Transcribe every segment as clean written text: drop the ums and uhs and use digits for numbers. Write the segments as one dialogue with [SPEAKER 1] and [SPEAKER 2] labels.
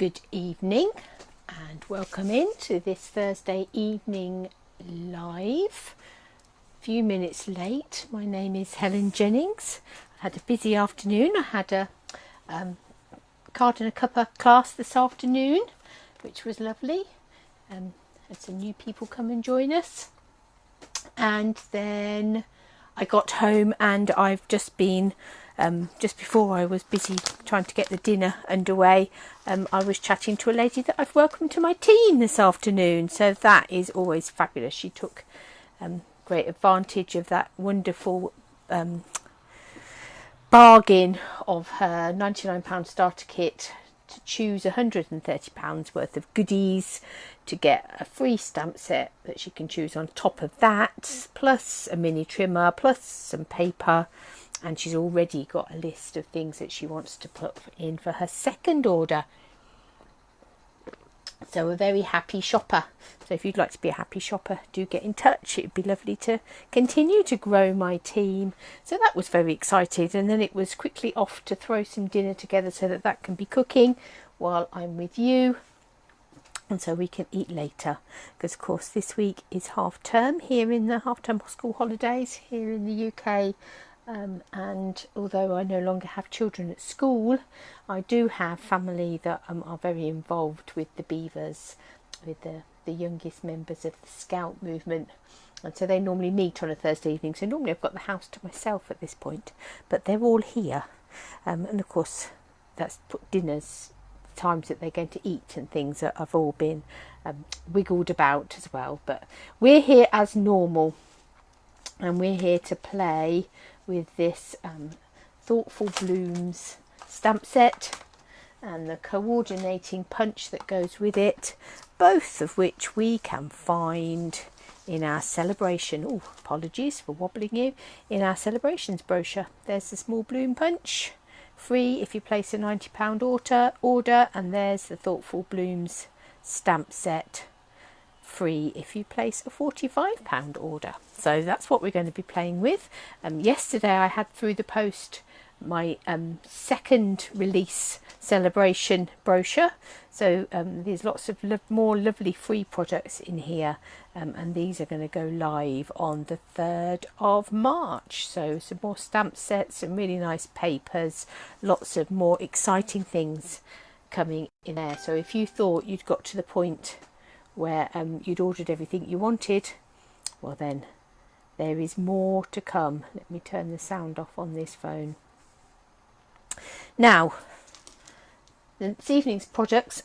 [SPEAKER 1] Good evening and welcome in to this Thursday evening live. A few minutes late. My name is Helen Jennings. I had a busy afternoon. I had a card and a cuppa class this afternoon, which was lovely. Had some new people come and join us. And then I got home and I've just been just before I was busy trying to get the dinner underway, I was chatting to a lady that I've welcomed to my team this afternoon. So that is always fabulous. She took great advantage of that wonderful bargain of her £99 starter kit to choose £130 worth of goodies, to get a free stamp set that she can choose on top of that, plus a mini trimmer, plus some paper. And she's already got a list of things that she wants to put in for her second order. So a very happy shopper. So if you'd like to be a happy shopper, do get in touch. It'd be lovely to continue to grow my team. So that was very excited. And then it was quickly off to throw some dinner together so that that can be cooking while I'm with you. And so we can eat later. Because of course this week is half term here in the half term school holidays here in the UK. And although I no longer have children at school, I do have family that are very involved with the beavers, with the youngest members of the Scout movement. And so they normally meet on a Thursday evening. So normally I've got the house to myself at this point, but they're all here. And of course that's put dinners, times that they're going to eat and things that have all been wiggled about as well. But we're here as normal, and we're here to play with this Thoughtful Blooms stamp set and the coordinating punch that goes with it, both of which we can find in our Sale-a-Bration. Oh, apologies for wobbling you. In our Sale-a-Brations brochure, there's the small bloom punch, free if you place a £90 order, and there's the Thoughtful Blooms stamp set, free if you place a £45 order. So that's what we're going to be playing with. Yesterday I had through the post my second release Sale-a-Bration brochure. So there's lots of more lovely free products in here, and these are going to go live on the 3rd of March. So some more stamp sets, some really nice papers, lots of more exciting things coming in there. So if you thought you'd got to the point where you'd ordered everything you wanted, well then there is more to come. Let me turn the sound off on this phone. Now, this evening's projects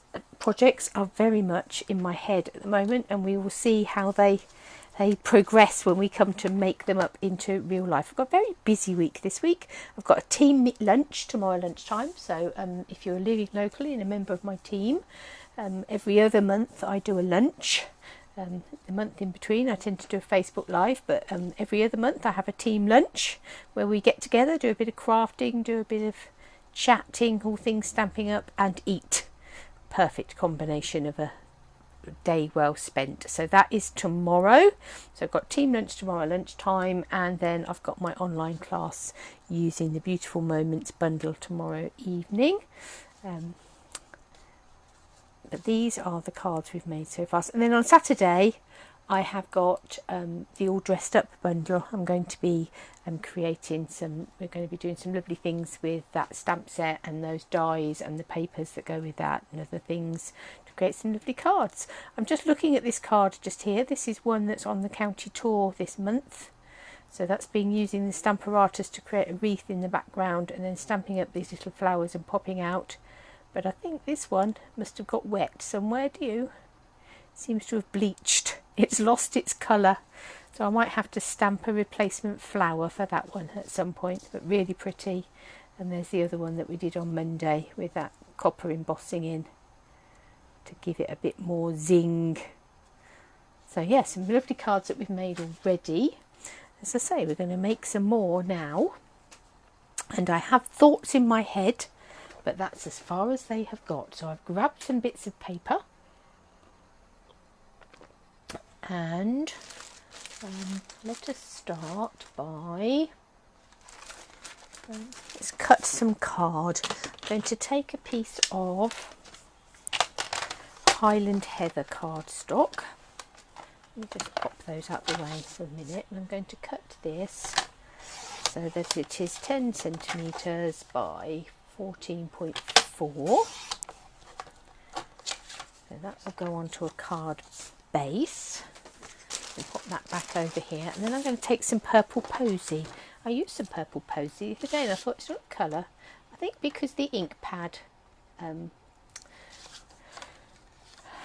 [SPEAKER 1] are very much in my head at the moment, and we will see how they progress when we come to make them up into real life. I've got a very busy week this week. I've got a team lunch tomorrow lunchtime, so if you're living locally and a member of my team, every other month I do a lunch. The month in between I tend to do a Facebook Live, but every other month I have a team lunch where we get together, do a bit of crafting, do a bit of chatting, all things stamping up, and eat. Perfect combination of a day well spent. So that is tomorrow. So I've got team lunch tomorrow lunchtime, and then I've got my online class using the Beautiful Moments bundle tomorrow evening. But these are the cards we've made so far. And then on Saturday I have got the All Dressed Up bundle. I'm going to be creating some, we're going to be doing some lovely things with that stamp set and those dies and the papers that go with that and other things to create some lovely cards. I'm just looking at this card just here. This is one that's on the county tour this month. So that's been using the Stamparatus to create a wreath in the background and then stamping up these little flowers and popping out. But I think this one must have got wet somewhere, do you? Seems to have bleached. It's lost its colour. So I might have to stamp a replacement flower for that one at some point, but really pretty. And there's the other one that we did on Monday with that copper embossing in to give it a bit more zing. So yeah, some lovely cards that we've made already. As I say, we're going to make some more now. And I have thoughts in my head, but that's as far as they have got. So I've grabbed some bits of paper and let us start by let's cut some card. I'm going to take a piece of Highland Heather cardstock. Let me just pop those out the way for a minute, and I'm going to cut this so that it is 10 centimetres by 14.4. So that will go onto a card base. And pop that back over here, and then I'm going to take some purple posy. I used some purple posy the other day and I thought it's not colour. I think because the ink pad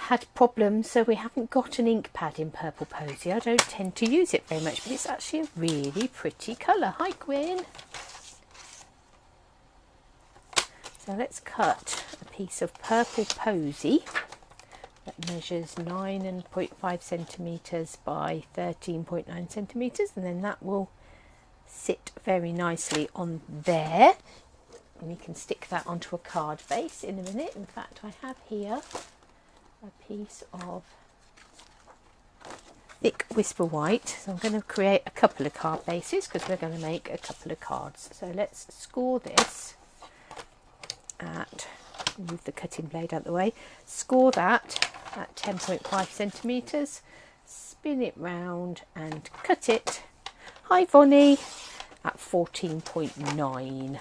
[SPEAKER 1] had problems, so we haven't got an ink pad in purple posy. I don't tend to use it very much, but it's actually a really pretty colour. Hi Gwyn. So let's cut a piece of purple posy that measures 9.5 centimetres by 13.9 centimetres, and then that will sit very nicely on there, and we can stick that onto a card base in a minute. In fact, I have here a piece of thick Whisper White, so I'm going to create a couple of card bases because we're going to make a couple of cards. So let's score this at, move the cutting blade out of the way, score that at 10.5 centimetres, spin it round and cut it, hi Vonnie, at 14.9.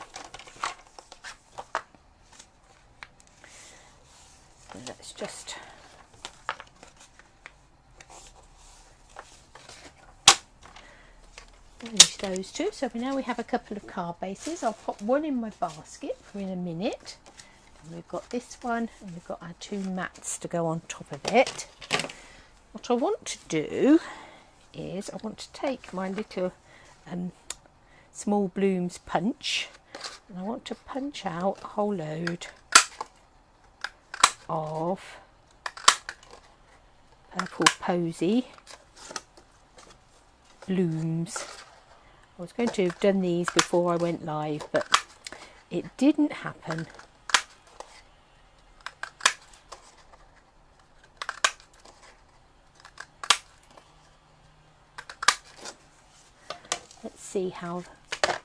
[SPEAKER 1] So let's just finish those two. So now we have a couple of card bases. I'll pop one in my basket for in a minute. And we've got this one, and we've got our two mats to go on top of it. What I want to do is I want to take my little Small Blooms punch, and I want to punch out a whole load of purple posy blooms. I was going to have done these before I went live, but it didn't happen. Let's see how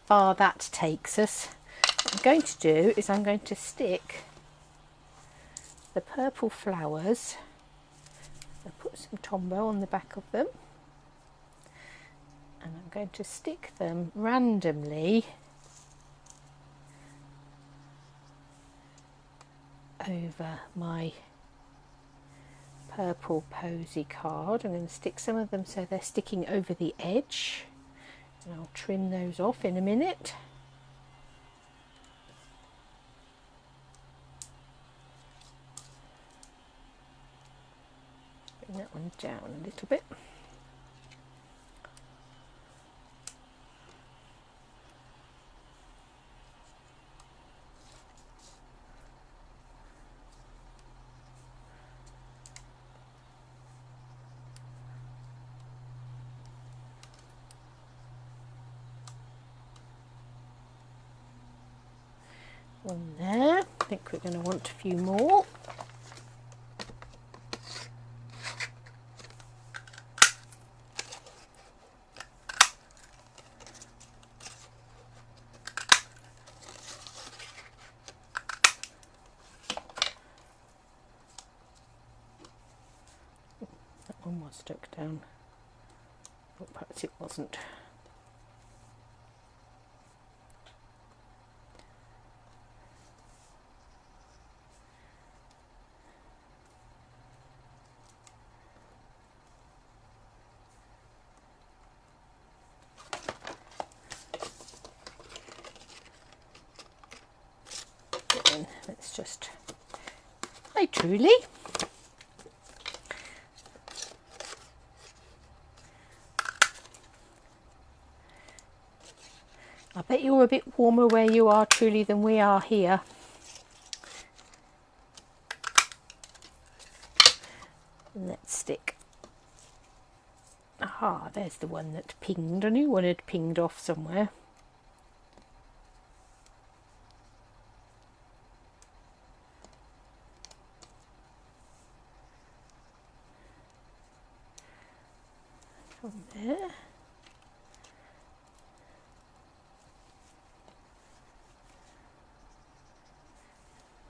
[SPEAKER 1] far that takes us. What I'm going to do is I'm going to stick the purple flowers, I'll put some Tombow on the back of them, and I'm going to stick them randomly over my purple posy card. I'm going to stick some of them so they're sticking over the edge, and I'll trim those off in a minute. Bring that one down a little bit. One there. I think we're going to want a few more. That one was stuck down, but perhaps it wasn't. Let's just, hi Truly. I bet you're a bit warmer where you are, Truly, than we are here. Let's stick. Aha, there's the one that pinged. I knew one had pinged off somewhere. From there.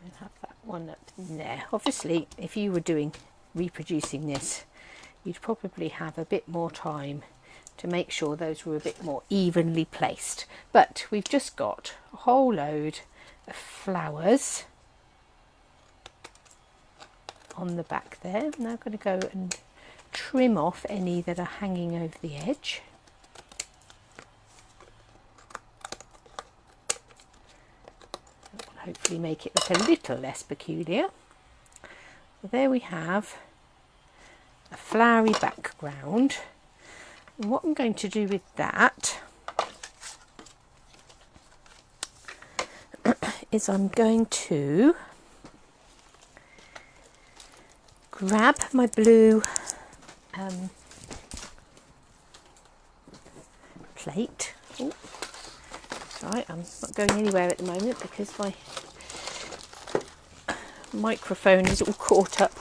[SPEAKER 1] We'll have that one up there. Obviously, if you were reproducing this, you'd probably have a bit more time to make sure those were a bit more evenly placed. But we've just got a whole load of flowers on the back there. I'm now going to go and trim off any that are hanging over the edge. That will hopefully make it look a little less peculiar. So there we have a flowery background. And what I'm going to do with that is I'm going to grab my blue plate. Ooh. Right, I'm not going anywhere at the moment because my microphone is all caught up.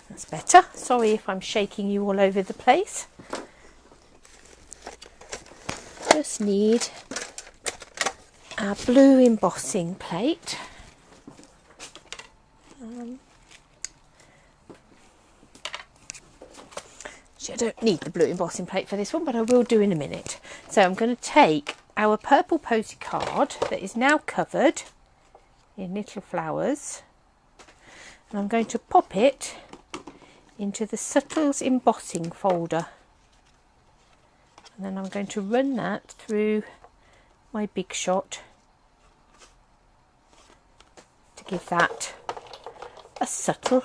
[SPEAKER 1] That's better. Sorry if I'm shaking you all over the place. Just need our blue embossing plate. I don't need the blue embossing plate for this one, but I will do in a minute. So I'm going to take our purple posy card that is now covered in little flowers, and I'm going to pop it into the Subtles embossing folder, and then I'm going to run that through my Big Shot to give that a subtle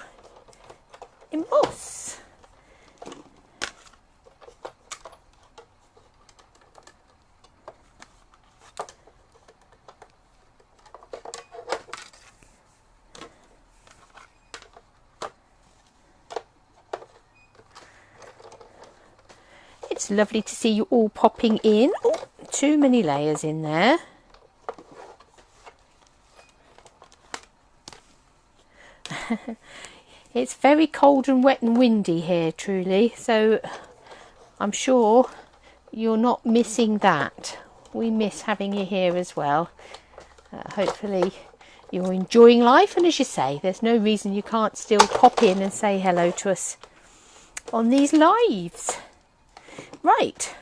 [SPEAKER 1] emboss. It's lovely to see you all popping in. Oh, too many layers in there. It's very cold and wet and windy here, truly, so I'm sure you're not missing that. We miss having you here as well. Hopefully you're enjoying life, and as you say, there's no reason you can't still pop in and say hello to us on these lives. Right,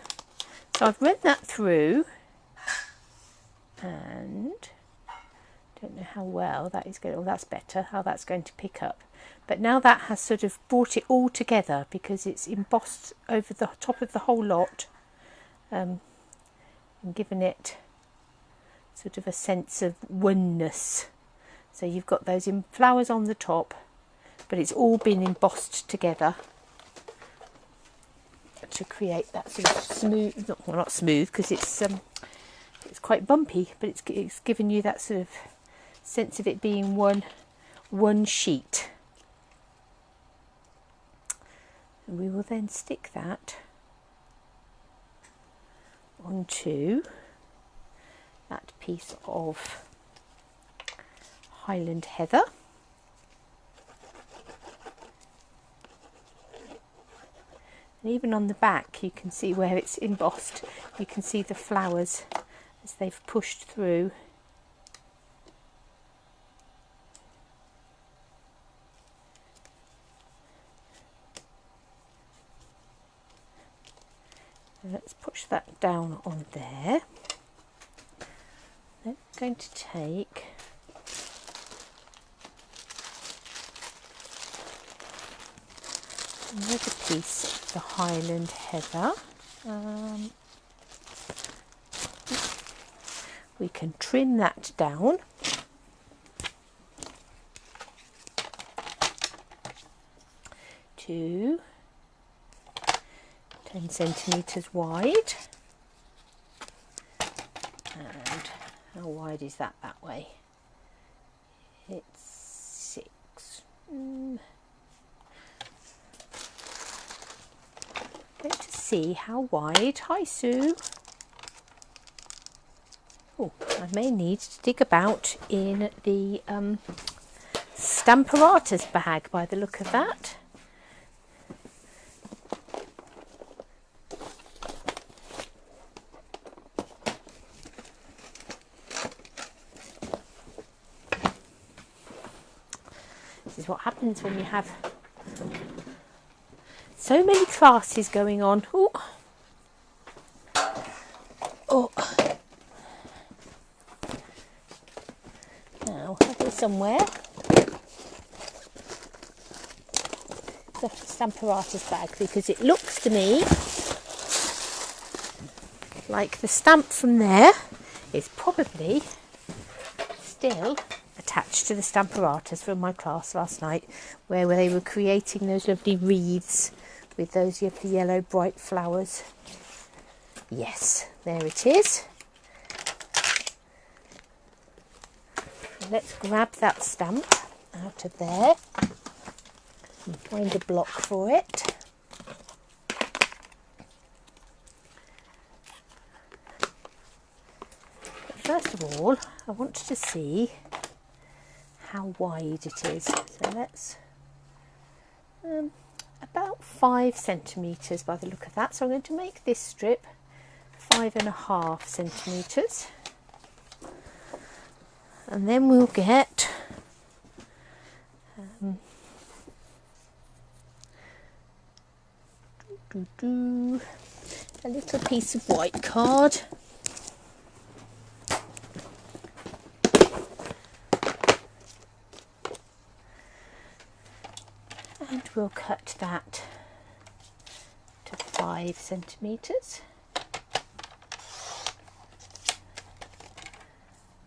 [SPEAKER 1] so I've read that through, and don't know how well that is going. Oh, that's better. How that's going to pick up. But now that has sort of brought it all together because it's embossed over the top of the whole lot, and given it sort of a sense of oneness. So you've got those flowers on the top, but it's all been embossed together to create that sort of smooth, not smooth because it's quite bumpy, but it's given you that sort of sense of it being one sheet. And we will then stick that onto that piece of Highland Heather. And even on the back you can see where it's embossed, you can see the flowers as they've pushed through. Let's push that down on there. Then I'm going to take another piece of the Highland Heather. We can trim that down to 10 centimetres wide. And how wide is that way? It's 6. Going to see how wide. Hi Sue. Oh, I may need to dig about in the Stamparatus bag by the look of that. This is what happens when you have so many classes going on. Ooh. Oh. Now, I'll go somewhere. The Stamp-A-Ratas bag, because it looks to me like the stamp from there is probably still attached to the Stamp-A-Ratas from my class last night, where they were creating those lovely wreaths with those lovely yellow bright flowers. Yes, there it is. Let's grab that stamp out of there and find a block for it. But first of all, I want to see how wide it is. So let's about 5 centimetres by the look of that. So I'm going to make this strip 5.5 centimetres. And then we'll get a little piece of white card. And we'll cut that to 5 centimetres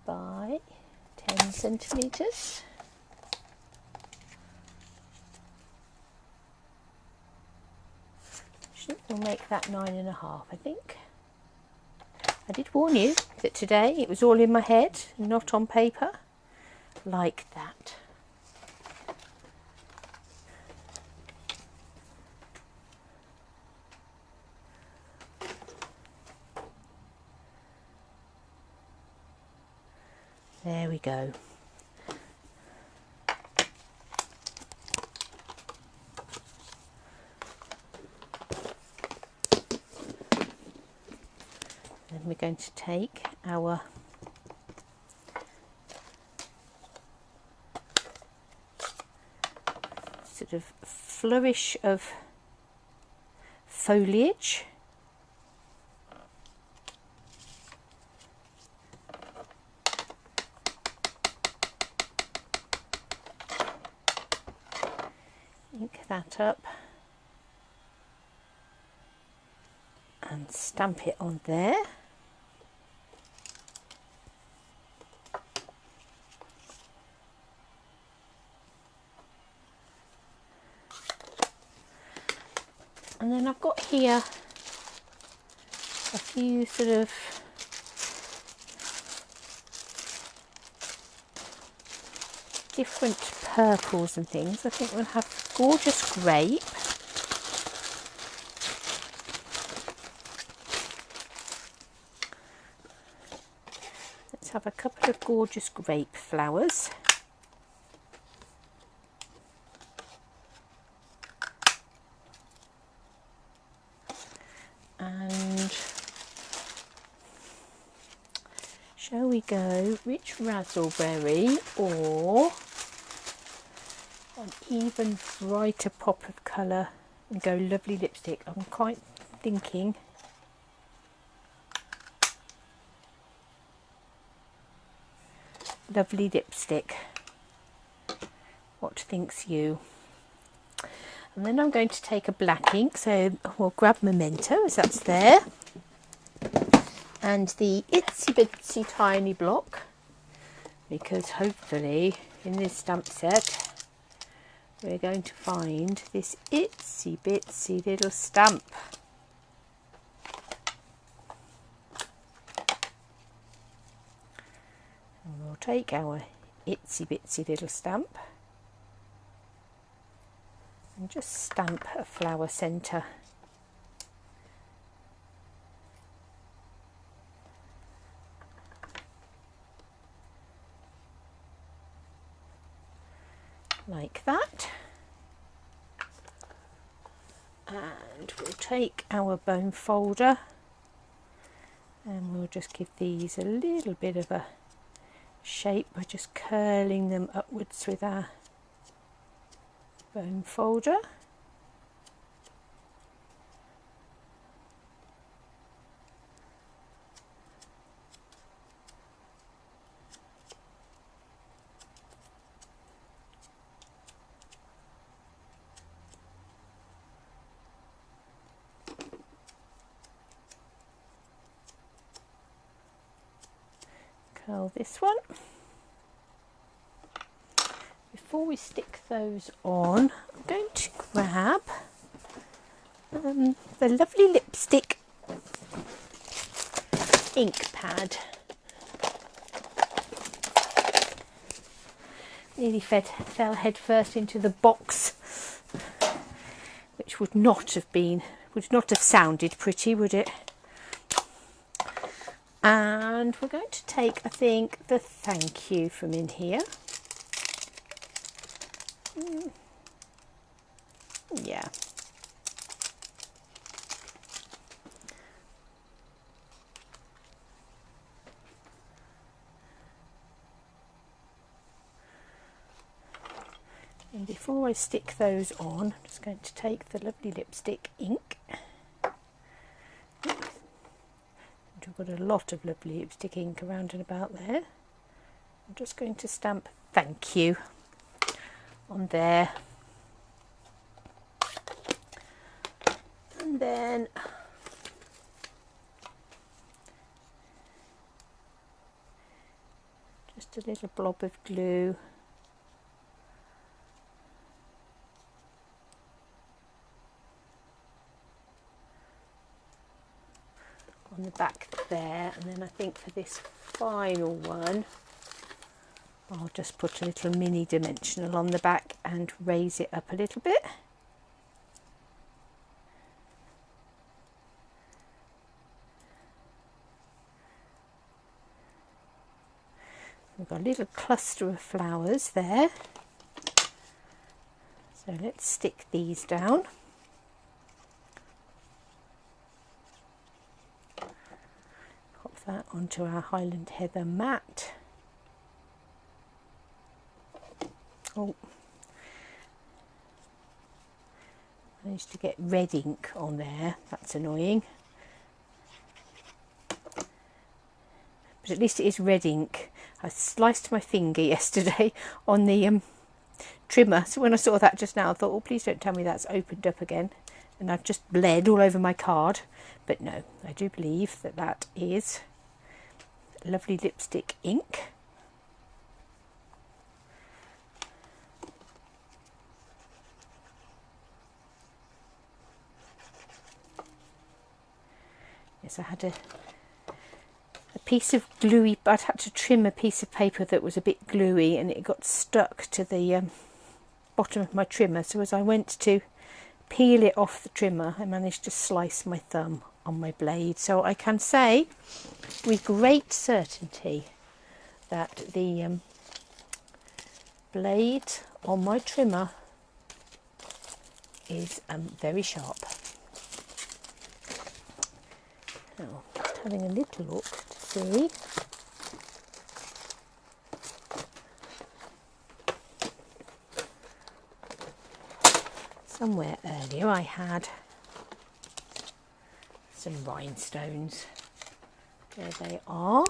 [SPEAKER 1] by 10 centimetres. We'll make that 9.5, I think. I did warn you that today it was all in my head, not on paper, like that. There we go. Then we're going to take our sort of flourish of foliage . Ink that up and stamp it on there. And then I've got here a few sort of different purples and things. I think we'll have gorgeous grape. Let's have a couple of gorgeous grape flowers. And shall we go rich raspberry or an even brighter pop of colour and go lovely lipstick? I'm quite thinking lovely lipstick. What thinks you? And then I'm going to take a black ink, so we'll grab Memento as that's there, and the itsy bitsy tiny block, because hopefully in this stamp set we're going to find this itsy bitsy little stamp. And we'll take our itsy bitsy little stamp and just stamp a flower centre. Like that. And we'll take our bone folder and we'll just give these a little bit of a shape by just curling them upwards with our bone folder. Curl this one. Before we stick those on, I'm going to grab the lovely lipstick ink pad. Nearly fell head first into the box, which would not have sounded pretty, would it? And we're going to take, I think, the thank you from in here. Yeah. And before I stick those on, I'm just going to take the lovely lipstick ink. I've got a lot of lovely lipstick ink around and about there. I'm just going to stamp thank you on there. And then just a little blob of glue. On the back there, and then I think for this final one I'll just put a little mini dimensional on the back and raise it up a little bit. We've got a little cluster of flowers there, so let's stick these down. That onto our Highland Heather mat. Oh, managed to get red ink on there, that's annoying. But at least it is red ink. I sliced my finger yesterday on the trimmer, so when I saw that just now I thought, oh please don't tell me that's opened up again and I've just bled all over my card. But no, I do believe that that is lovely lipstick ink. Yes, I had a piece of gluey, but I'd had to trim a piece of paper that was a bit gluey and it got stuck to the bottom of my trimmer, so as I went to peel it off the trimmer I managed to slice my thumb on my blade. So I can say with great certainty that the blade on my trimmer is very sharp. Now, just having a little look to see. Somewhere earlier I had some rhinestones. There they are.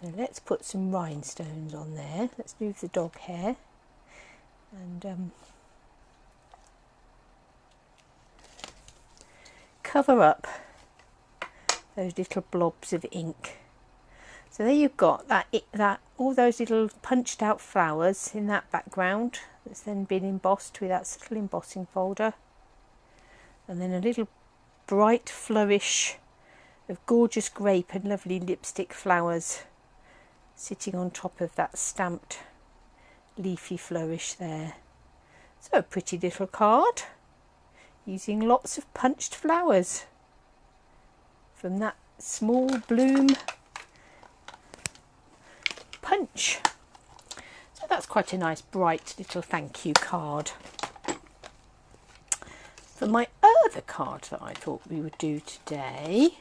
[SPEAKER 1] So let's put some rhinestones on there. Let's move the dog hair and cover up those little blobs of ink. So there you've got that all those little punched out flowers in that background that's then been embossed with that little embossing folder, and then a little bright flourish of gorgeous grape and lovely lipstick flowers sitting on top of that stamped leafy flourish there. So a pretty little card using lots of punched flowers from that small bloom punch. So that's quite a nice bright little thank you card. For my other card that I thought we would do today,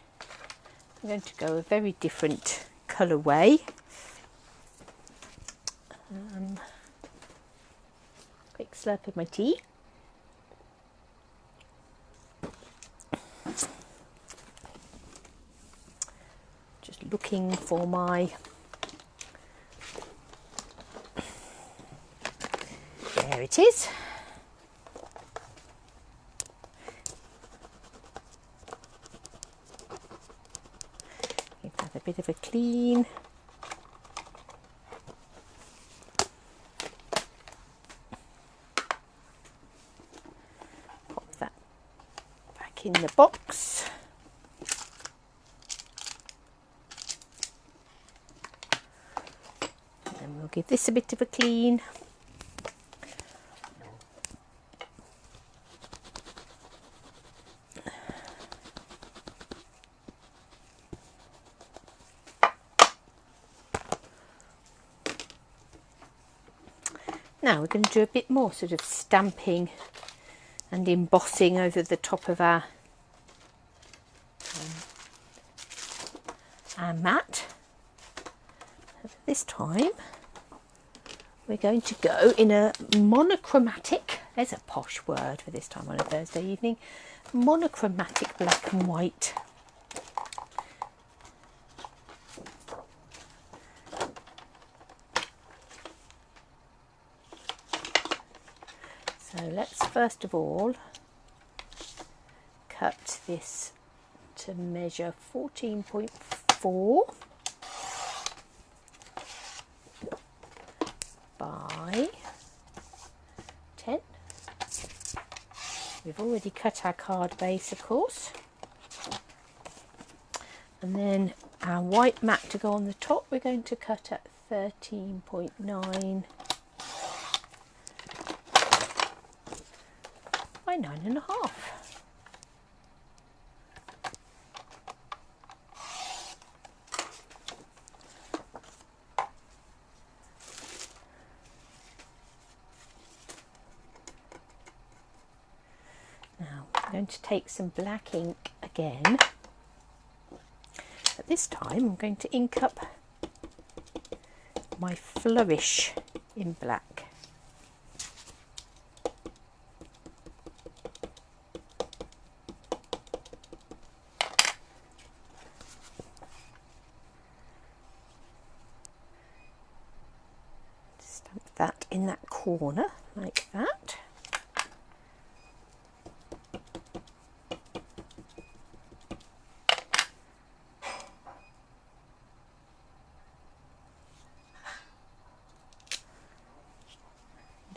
[SPEAKER 1] I'm going to go a very different colourway. Quick slurp of my tea. Just looking for my... There it is. Give that a bit of a clean. Pop that back in the box. And then we'll give this a bit of a clean. Now we're going to do a bit more sort of stamping and embossing over the top of our mat. This time we're going to go in a monochromatic, there's a posh word for this time on a Thursday evening, monochromatic black and white. So let's first of all cut this to measure 14.4 by 10. We've already cut our card base, of course. And then our white mat to go on the top, we're going to cut at 13.9 by 9.5. Now I'm going to take some black ink again, but this time I'm going to ink up my flourish in black. Stamp that in that corner like that.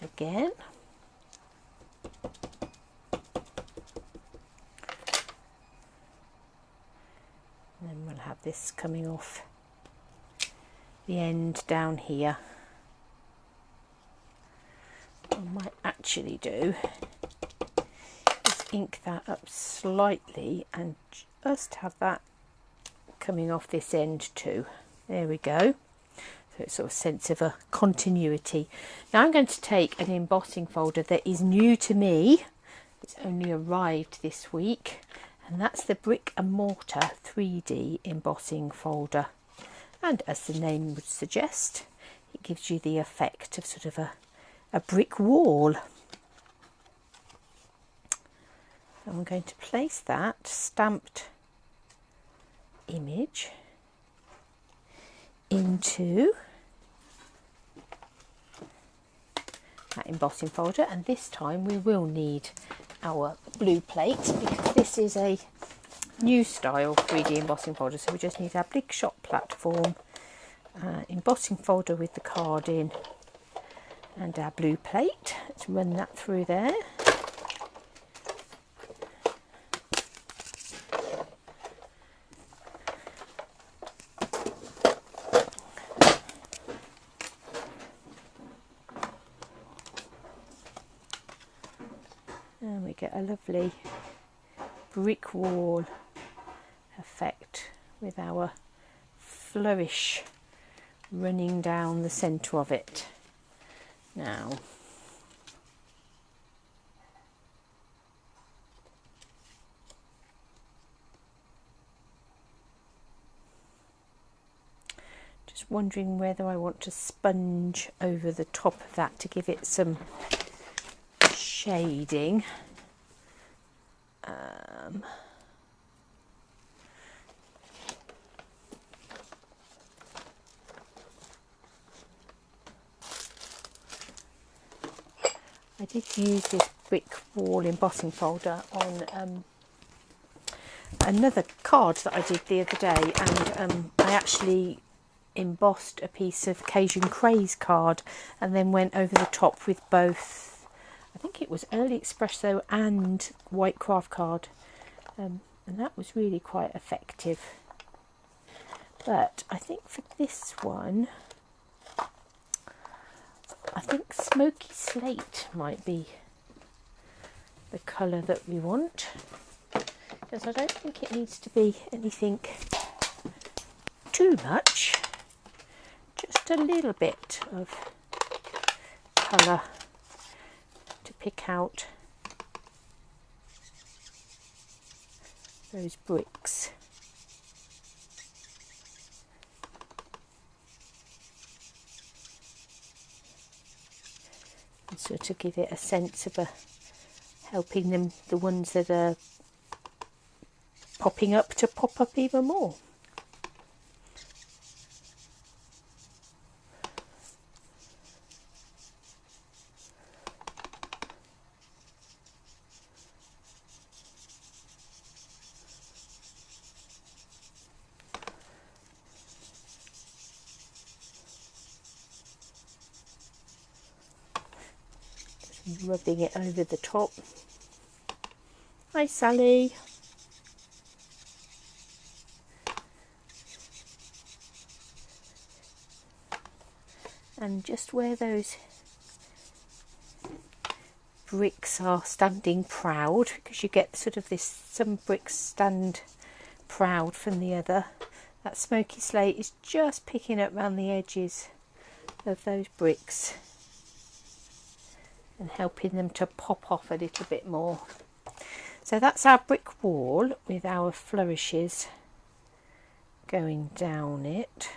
[SPEAKER 1] Again. And then we'll have this coming off the end down here. What I might actually do is ink that up slightly and just have that coming off this end too. There we go. So it's sort of sense of a continuity. Now I'm going to take an embossing folder that is new to me. It's only arrived this week, and that's the Brick and Mortar 3D embossing folder. And as the name would suggest, it gives you the effect of sort of a brick wall. And I'm going to place that stamped image into that embossing folder, and this time we will need our blue plate because this is a new style 3D embossing folder, so we just need our big shot platform, embossing folder with the card in, and our blue plate. Let's run that through there. And we get a lovely brick wall effect with our flourish running down the centre of it. Now wondering whether I want to sponge over the top of that to give it some shading. I did use this brick wall embossing folder on another card that I did the other day, and I actually embossed a piece of Cajun Craze card and then went over the top with both, I think it was Early Espresso and White Craft card, and that was really quite effective. But I think for this one, I think Smoky Slate might be the colour that we want, because I don't think it needs to be anything too much, just a little bit of colour to pick out those bricks. And so to give it a sense of helping them, the ones that are popping up, to pop up even more. Rubbing it over the top. Hi Sally. And just where those bricks are standing proud, because you get sort of this, some bricks stand proud from the other, that Smoky Slate is just picking up around the edges of those bricks and helping them to pop off a little bit more. So that's our brick wall with our flourishes going down it.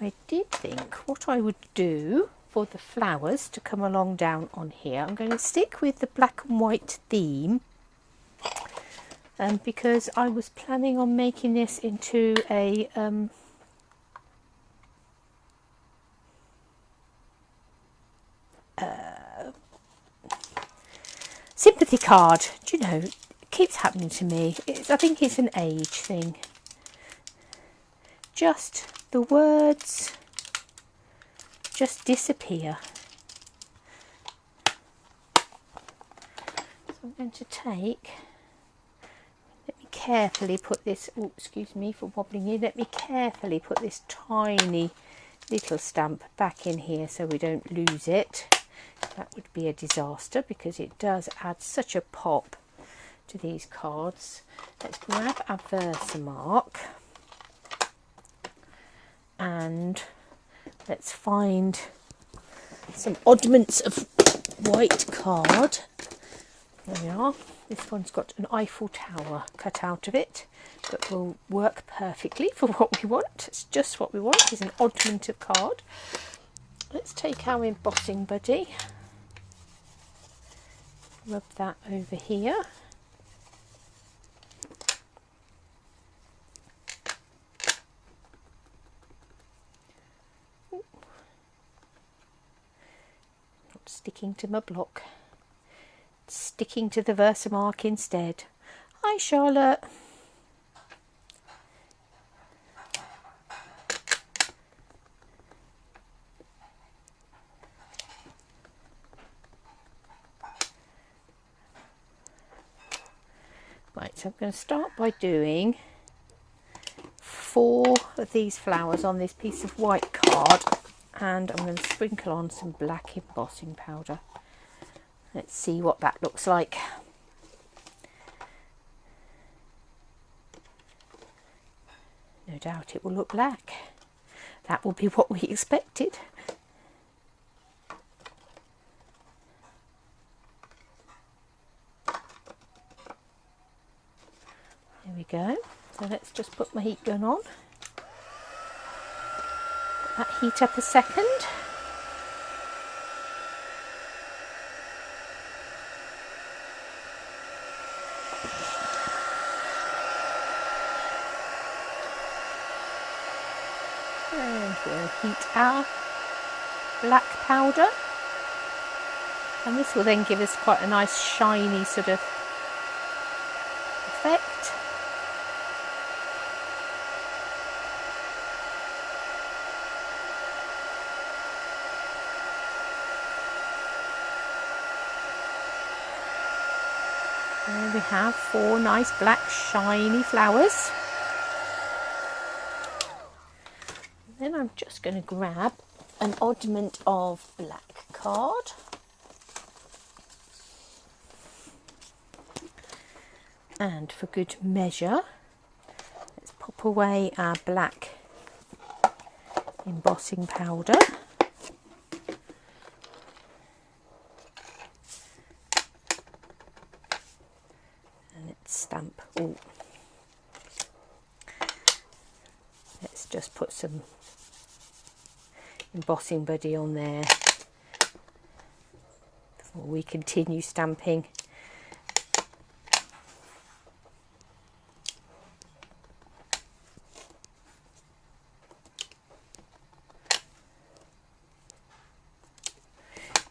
[SPEAKER 1] I did think what I would do for the flowers to come along down on here, I'm going to stick with the black and white theme, because I was planning on making this into a sympathy card. Do you know, it keeps happening to me. I think it's an age thing. Just the words just disappear. So I'm going to take, let me carefully put this, oh excuse me for wobbling you, let me carefully put this tiny little stamp back in here so we don't lose it. That would be a disaster because it does add such a pop to these cards. Let's grab our Versamark and let's find some oddments of white card. There we are. This one's got an Eiffel Tower cut out of it, but will work perfectly for what we want. It's just what we want, is an oddment of card. Let's take our embossing buddy, rub that over here. Not sticking to my block, sticking to the Versamark instead. Hi Charlotte. Right, so I'm going to start by doing 4 of these flowers on this piece of white card, and I'm going to sprinkle on some black embossing powder. Let's see what that looks like. No doubt it will look black. That will be what we expected. There we go. So let's just put my heat gun on. Let that heat up a second. And we'll heat our black powder. And this will then give us quite a nice shiny sort of effect. There we have 4 nice black shiny flowers. Then I'm just going to grab an oddment of black card. And for good measure, let's pop away our black embossing powder. And let's stamp. Oh, let's just put some embossing buddy on there before we continue stamping.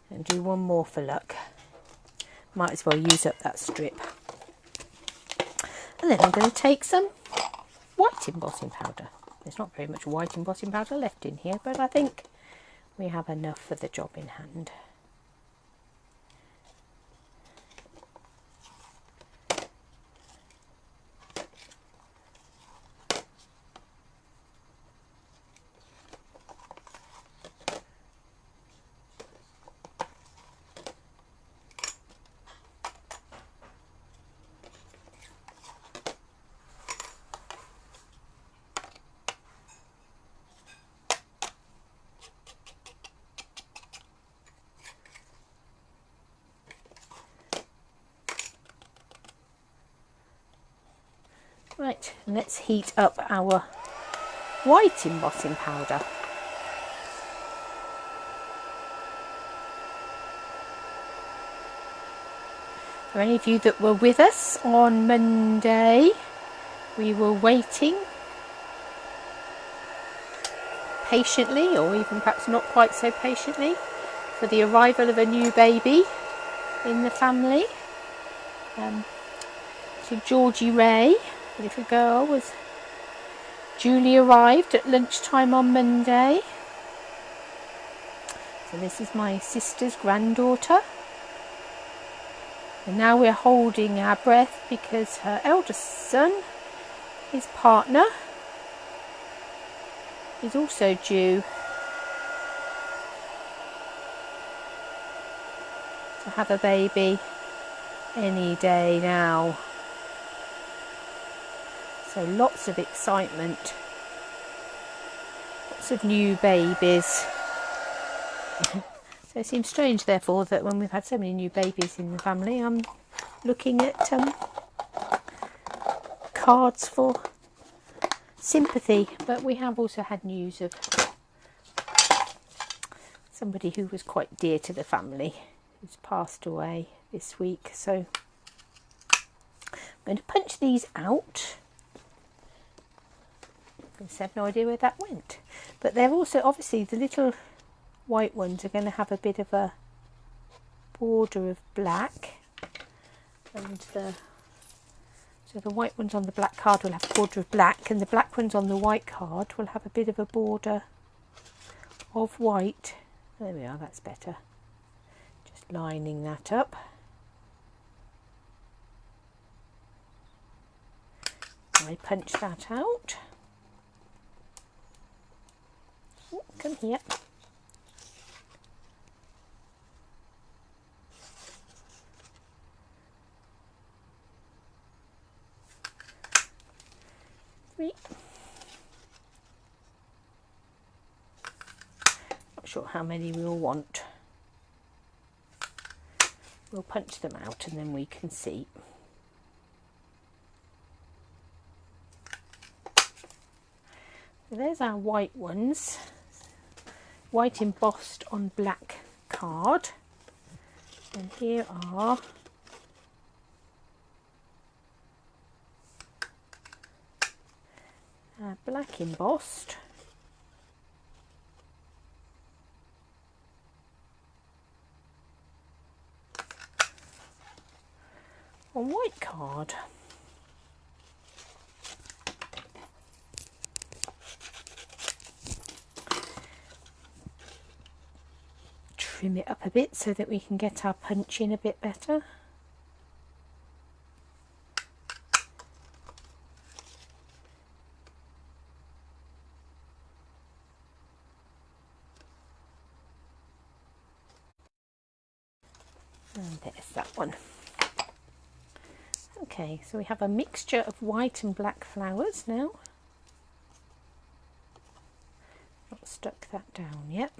[SPEAKER 1] And do one more for luck. Might as well use up that strip. And then I'm going to take some white embossing powder. There's not very much white embossing powder left in here, but I think we have enough for the job in hand. Right, and let's heat up our white embossing powder. For any of you that were with us on Monday, we were waiting patiently, or even perhaps not quite so patiently, for the arrival of a new baby in the family. So Georgie Ray, the little girl, was duly arrived at lunchtime on Monday. So this is my sister's granddaughter. And now we're holding our breath because her eldest son, his partner, is also due to have a baby any day now. So lots of excitement, lots of new babies. So it seems strange, therefore, that when we've had so many new babies in the family, I'm looking at cards for sympathy. But we have also had news of somebody who was quite dear to the family who's passed away this week. So I'm going to punch these out. I have no idea where that went. But they're also, obviously, the little white ones are going to have a bit of a border of black, and so the white ones on the black card will have a border of black, and the black ones on the white card will have a bit of a border of white. There we are, that's better. Just lining that up. I punch that out. Oh, come here. Not sure how many we'll want. We'll punch them out and then we can see. So there's our white ones, white embossed on black card, and here are black embossed on white card. Trim it up a bit so that we can get our punch in a bit better. And there's that one. Okay, so we have a mixture of white and black flowers now. Not stuck that down yet.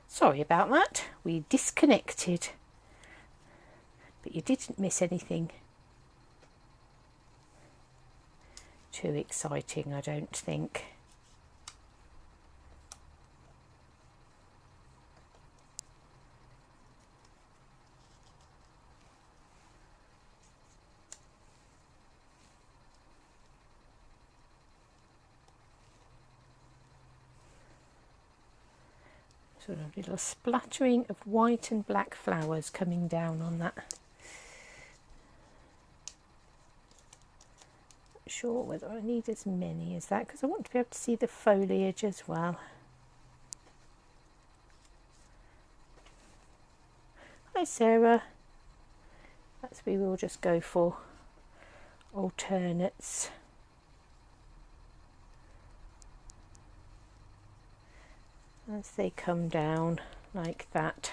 [SPEAKER 1] Sorry about that, we disconnected, but you didn't miss anything too exciting, I don't think. Sort of little splattering of white and black flowers coming down on that. Not sure whether I need as many as that because I want to be able to see the foliage as well. Hi Sarah. Perhaps we will just go for alternates. As they come down like that.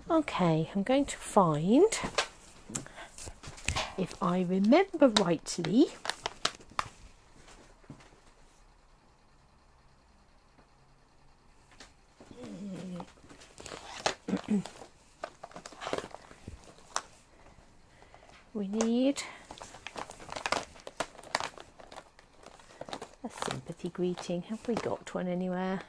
[SPEAKER 1] Okay, I'm going to find, if I remember rightly, we need a sympathy greeting. Have we got one anywhere?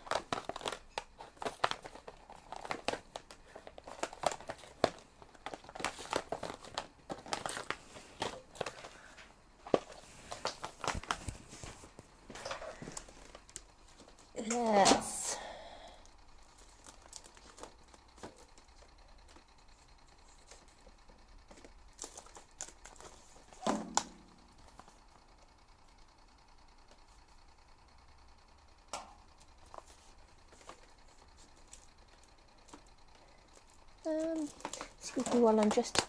[SPEAKER 1] Yes. Excuse me while I'm just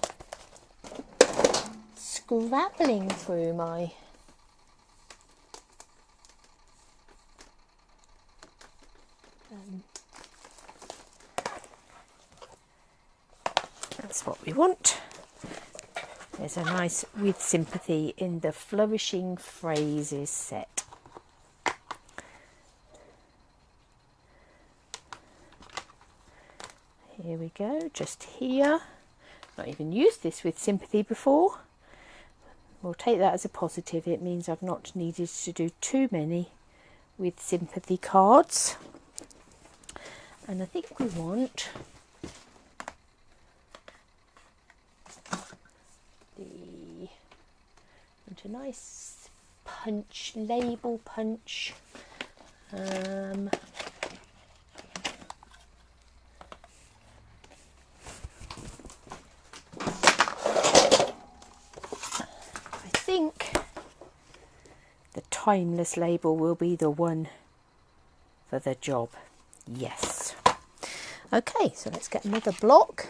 [SPEAKER 1] scrabbling through my that's what we want. There's a nice with sympathy in the Flourishing Phrases set. Here we go, just here. Not even used this with sympathy before. We'll take that as a positive. It means I've not needed to do too many with sympathy cards. And I think we want a nice punch, label punch. I think the timeless label will be the one for the job. Yes. Okay, so let's get another block.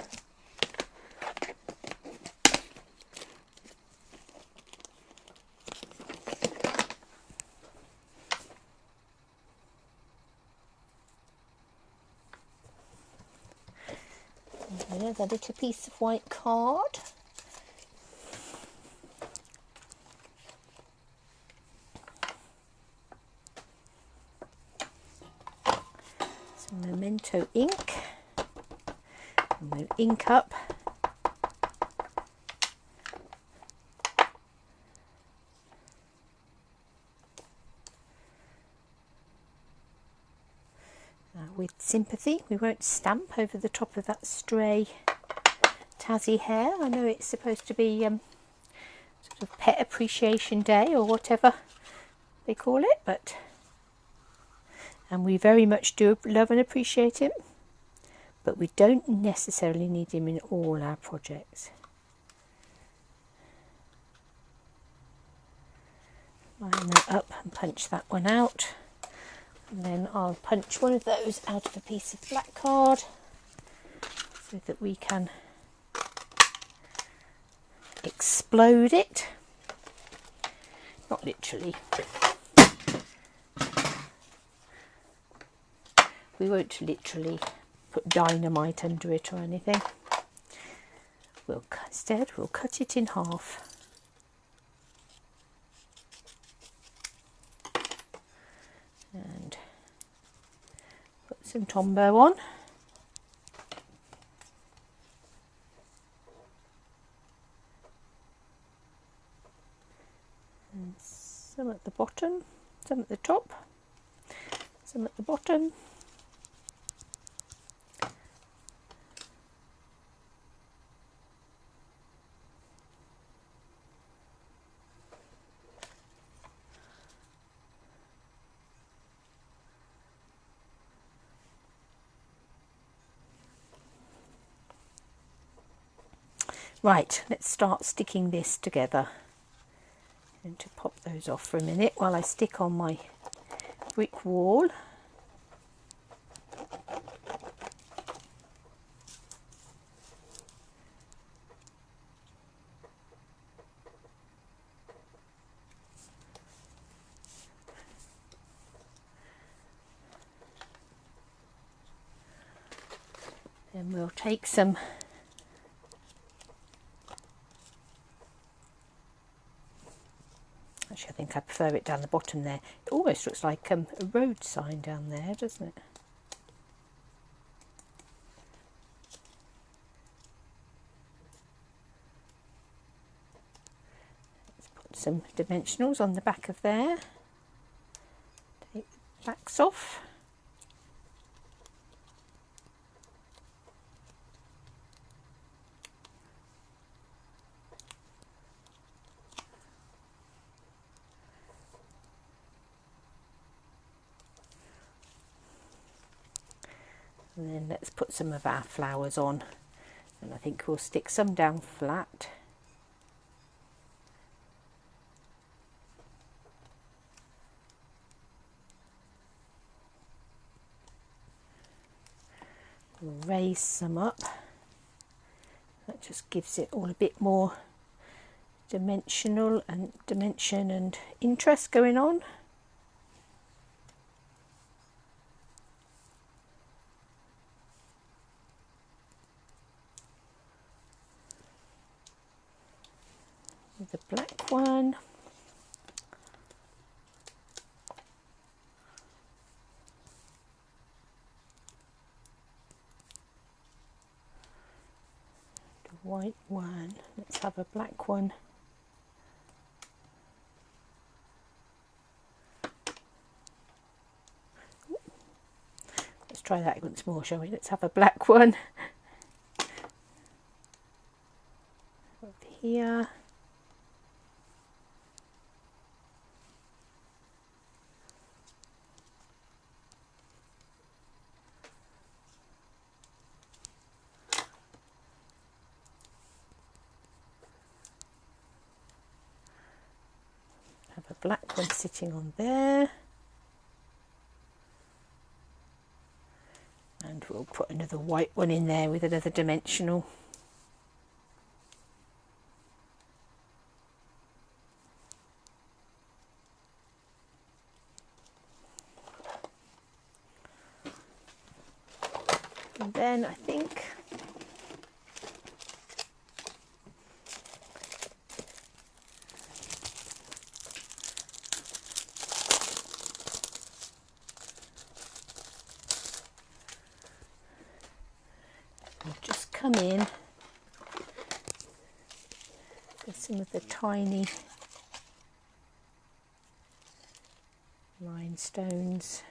[SPEAKER 1] Another little piece of white card. Some photo ink, and we'll ink up with sympathy. We won't stamp over the top of that stray Tassie hair. I know it's supposed to be sort of Pet Appreciation Day or whatever they call it, and we very much do love and appreciate him, but we don't necessarily need him in all our projects. Line that up and punch that one out, and then I'll punch one of those out of a piece of black card so that we can explode it. Not literally. We won't literally put dynamite under it or anything. Instead we'll cut it in half. And put some Tombow on. And some at the bottom, some at the top, some at the bottom. Right, let's start sticking this together. I'm going to pop those off for a minute while I stick on my brick wall. Then we'll take some I think I prefer it down the bottom there. It almost looks like a road sign down there, doesn't it? Let's put some dimensionals on the back of there. Take the backs off. And then let's put some of our flowers on, and I think we'll stick some down flat. We'll raise some up. That just gives it all a bit more dimension and interest going on. The black one. The white one. Let's have a black one. Let's try that once more, shall we? Let's have a black one. Over here. Have a black one sitting on there, and we'll put another white one in there with another dimensional. And then I think I'll just come in with some of the tiny rhinestones.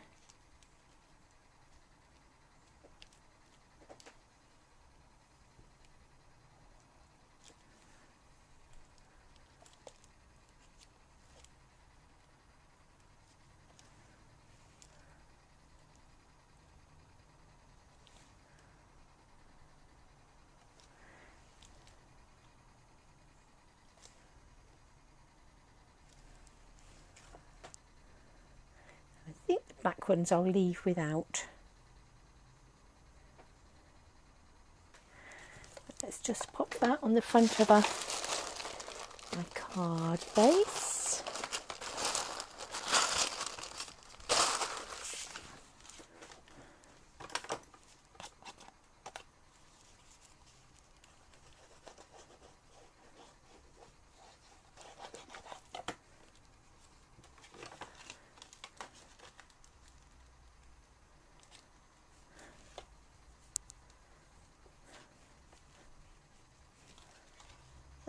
[SPEAKER 1] I think the black ones I'll leave without. Let's just pop that on the front of my card base.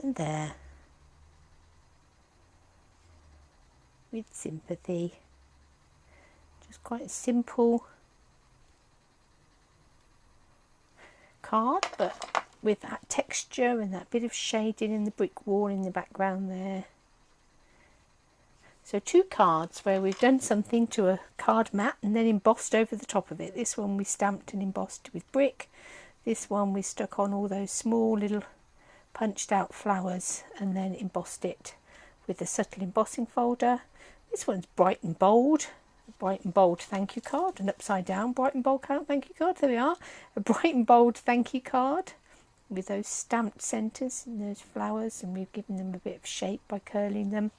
[SPEAKER 1] And there, with sympathy, just quite a simple card, but with that texture and that bit of shading in the brick wall in the background there. So 2 cards where we've done something to a card mat and then embossed over the top of it. This one we stamped and embossed with brick. This one we stuck on all those small little punched out flowers and then embossed it with a subtle embossing folder. This one's bright and bold, a bright and bold thank you card, an upside down bright and bold thank you card. There we are, a bright and bold thank you card with those stamped centres and those flowers, and we've given them a bit of shape by curling them.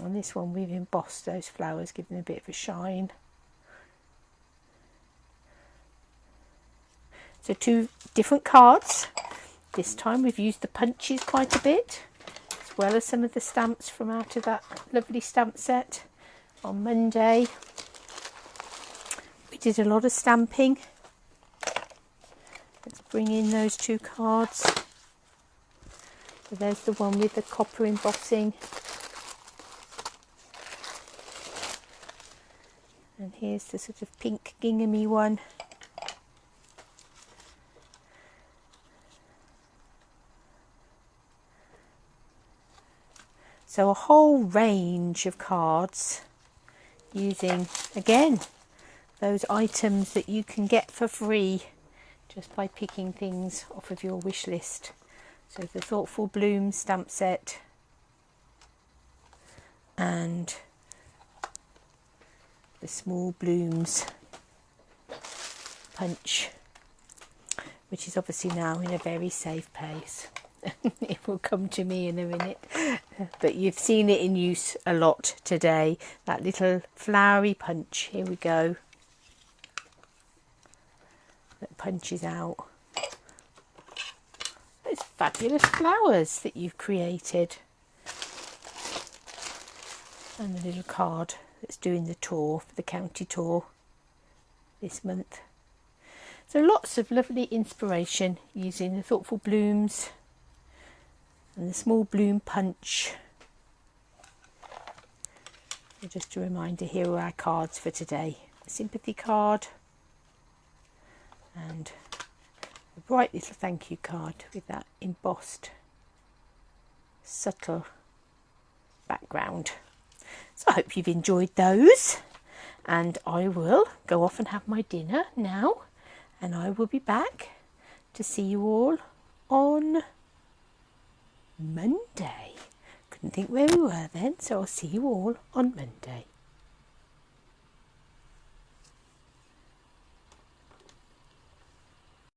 [SPEAKER 1] On this one we've embossed those flowers, given them a bit of a shine. So 2 different cards. This time we've used the punches quite a bit, as well as some of the stamps from out of that lovely stamp set. On Monday we did a lot of stamping. Let's bring in those 2 cards. So there's the one with the copper embossing. And here's the sort of pink ginghamy one. So a whole range of cards using, again, those items that you can get for free just by picking things off of your wish list. So the Thoughtful Blooms stamp set and the Small Blooms punch, which is obviously now in a very safe place. It will come to me in a minute, but you've seen it in use a lot today, that little flowery punch. Here we go, that punches out those fabulous flowers that you've created, and the little card that's doing the tour for the county tour this month. So lots of lovely inspiration using the Thoughtful Blooms and the Small Bloom punch. So just a reminder, here are our cards for today. A sympathy card and a bright little thank you card with that embossed subtle background. So I hope you've enjoyed those, and I will go off and have my dinner now, and I will be back to see you all on Monday. Couldn't think where we were then, so I'll see you all on Monday.